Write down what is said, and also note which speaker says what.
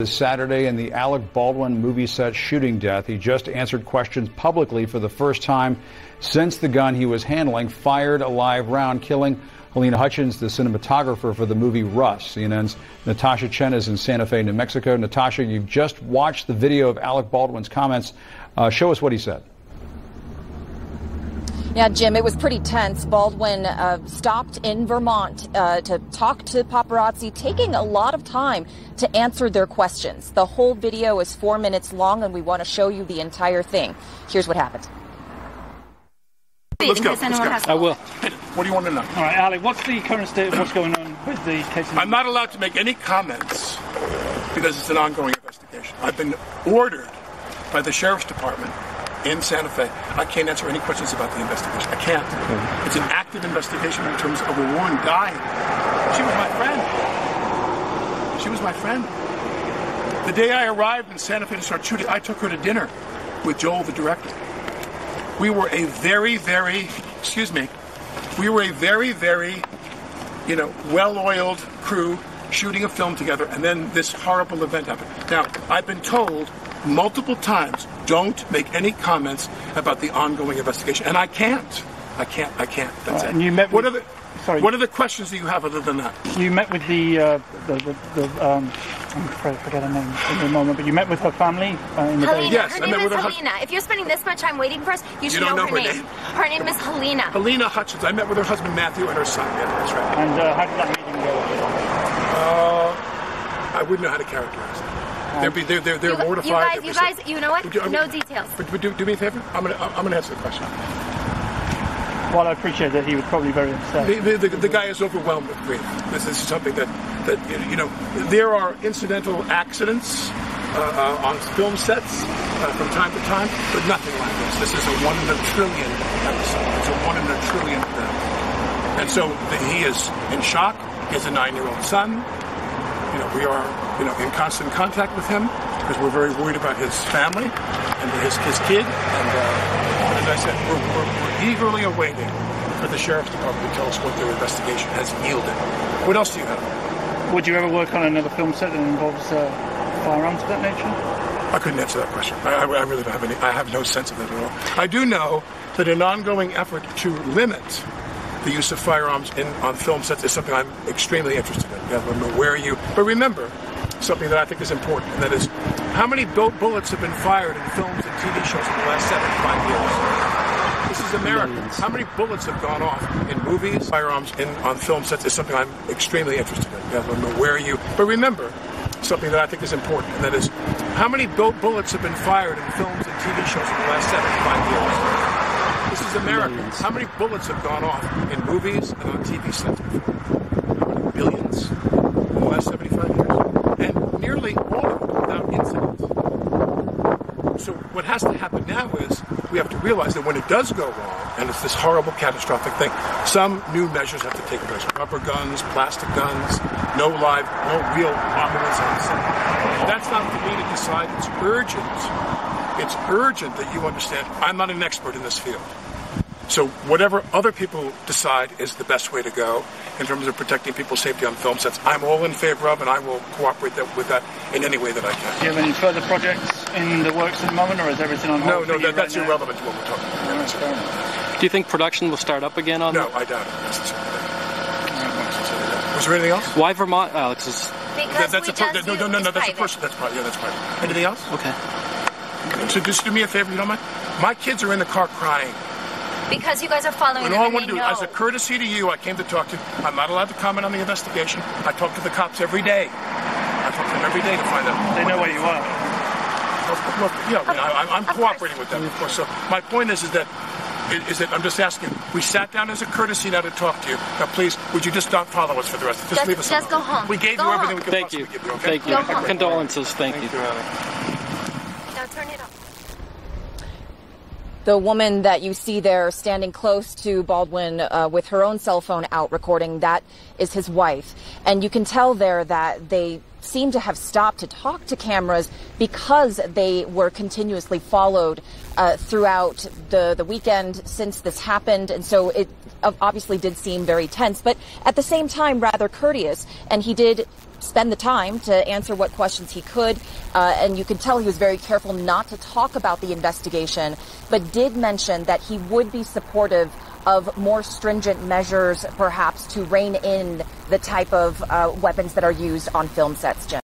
Speaker 1: This Saturday in the Alec Baldwin movie set shooting death. He just answered questions publicly for the first time since the gun he was handling fired a live round, killing Helena Hutchins, the cinematographer for the movie Rust. CNN's Natasha Chen is in Santa Fe, New Mexico. Natasha, you've just watched the video of Alec Baldwin's comments. Show us what he said.
Speaker 2: Yeah, Jim, it was pretty tense. Baldwin stopped in Vermont to talk to paparazzi, taking a lot of time to answer their questions. The whole video is 4 minutes long, and we want to show you the entire thing. Here's what happened.
Speaker 3: Let's go.
Speaker 4: I will.
Speaker 3: What do you want to know?
Speaker 4: All right, Alec, what's the current state of what's going on with the case?
Speaker 3: I'm not allowed to make any comments because it's an ongoing investigation. I've been ordered by the Sheriff's Department in Santa Fe. I can't answer any questions about the investigation. I can't. Okay. It's an active investigation in terms of a woman dying. She was my friend. She was my friend. The day I arrived in Santa Fe to start shooting, I took her to dinner with Joel, the director. We were a very, very, well-oiled crew shooting a film together, and then this horrible event happened. Now, I've been told multiple times, don't make any comments about the ongoing investigation, and I can't. That's it.
Speaker 4: And you met with,
Speaker 3: what are the questions that you have other than that?
Speaker 4: You met with I'm afraid I forget her name in the moment, but you met with her family in the day.
Speaker 3: Yes,
Speaker 5: her name is Helena. If you're spending this much time waiting for us, you should know her name. Her name is Helena.
Speaker 3: Helena Hutchins. I met with her husband Matthew and her son. Yeah, that's right.
Speaker 4: And how did that meeting go?
Speaker 3: I wouldn't know how to characterize it. They're mortified.
Speaker 5: You guys, you know what? No details.
Speaker 3: But do me a favor. I'm gonna answer the question.
Speaker 4: Well, I appreciate that he was probably very upset.
Speaker 3: The guy is overwhelmed with grief. This is something that there are incidental accidents on film sets from time to time, but nothing like this. This is a 1 in a trillion episode. It's a 1 in a trillion event. And so he is in shock. He has a 9-year-old son. We are in constant contact with him because we're very worried about his family and his kid. And as I said, we're eagerly awaiting for the Sheriff's Department to tell us what their investigation has yielded. What else do you have?
Speaker 4: Would you ever work on another film set that involves firearms of that nature?
Speaker 3: I couldn't answer that question. I really don't have any. I have no sense of it at all. I do know that an ongoing effort to limit the use of firearms on film sets is something I'm extremely interested in. I'm aware of you. But remember something that I think is important, and that is how many bullets have been fired in films and TV shows in the last 75 years? This is America. How many bullets have gone off in movies? Firearms on film sets is something I'm extremely interested in. I'm aware of you. But remember something that I think is important, and that is how many bullets have been fired in films and TV shows in the last 75 years? This is America. How many bullets have gone off in movies and on TV sets before? How many billions in the last 75 years? And nearly all of them without incident. So what has to happen now is we have to realize that when it does go wrong, and it's this horrible catastrophic thing, some new measures have to take place. Rubber guns, plastic guns, no real armaments on set. That's not for me to decide. It's urgent. It's urgent that you understand I'm not an expert in this field. So whatever other people decide is the best way to go in terms of protecting people's safety on film sets, I'm all in favor of, and I will cooperate with that in any way that I can.
Speaker 4: Do you have any further projects in the works at the moment, or is everything on hold?
Speaker 3: No, that's irrelevant to what we're talking about.
Speaker 6: Do you think production will start up again on
Speaker 3: No, I doubt it necessarily. Was there anything else?
Speaker 6: Why Vermont, Alex?
Speaker 5: Because that's private.
Speaker 3: That's private. Yeah, that's private. Anything else?
Speaker 6: Okay.
Speaker 3: So just do me a favor, you don't mind? My kids are in the car crying.
Speaker 5: Because you guys are following them.
Speaker 3: And all I want to do, as a courtesy to you, I came to talk to you. I'm not allowed to comment on the investigation. I talk to the cops every day. I talk to them every day to find out.
Speaker 4: They know where you are.
Speaker 3: I'm cooperating with them, of course. So my point is that I'm just asking. We sat down as a courtesy now to talk to you. Now, please, would you just not follow us for the rest? Just leave us alone.
Speaker 5: Just go home.
Speaker 3: We gave you everything we could possibly give you. Okay?
Speaker 6: Thank you. Condolences. Thank you.
Speaker 5: Now turn it off.
Speaker 2: The woman that you see there standing close to Baldwin with her own cell phone out recording, that is his wife. And you can tell there that they seem to have stopped to talk to cameras because they were continuously followed throughout the weekend since this happened. And so obviously did seem very tense, but at the same time rather courteous. And he did spend the time to answer what questions he could. And you can tell he was very careful not to talk about the investigation, but did mention that he would be supportive of more stringent measures, perhaps, to rein in the type of weapons that are used on film sets, Jen.